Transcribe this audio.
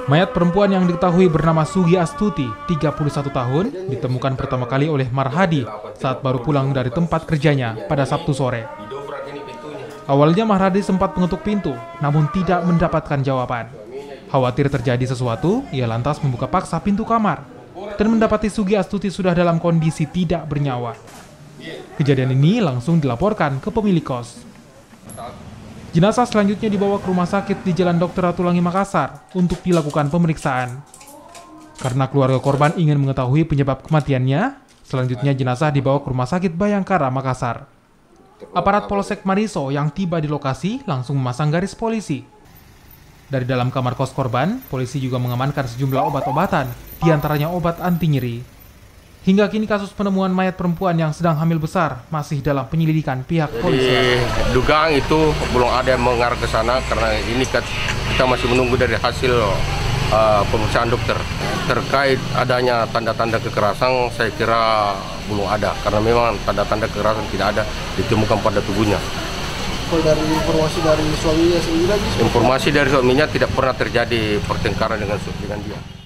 Mayat perempuan yang diketahui bernama Sugi Astuti, 31 tahun, ditemukan pertama kali oleh Marhadi saat baru pulang dari tempat kerjanya pada Sabtu sore. Awalnya Marhadi sempat mengetuk pintu, namun tidak mendapatkan jawaban. Khawatir terjadi sesuatu, ia lantas membuka paksa pintu kamar dan mendapati Sugi Astuti sudah dalam kondisi tidak bernyawa. Kejadian ini langsung dilaporkan ke pemilik kos. Jenazah selanjutnya dibawa ke rumah sakit di Jalan Dr. Ratulangi, Makassar untuk dilakukan pemeriksaan. Karena keluarga korban ingin mengetahui penyebab kematiannya, selanjutnya jenazah dibawa ke Rumah Sakit Bayangkara, Makassar. Aparat Polsek Mariso yang tiba di lokasi langsung memasang garis polisi. Dari dalam kamar kos korban, polisi juga mengamankan sejumlah obat-obatan, diantaranya obat anti nyeri. Hingga kini kasus penemuan mayat perempuan yang sedang hamil besar masih dalam penyelidikan pihak polisi. Dugaan itu belum ada yang mengarah ke sana karena ini kita masih menunggu dari hasil pemeriksaan dokter. Terkait adanya tanda-tanda kekerasan, saya kira belum ada karena memang tanda-tanda kekerasan tidak ada ditemukan pada tubuhnya. Kalau dari informasi dari suaminya sendiri, informasi dari suaminya tidak pernah terjadi pertengkaran dengan dia.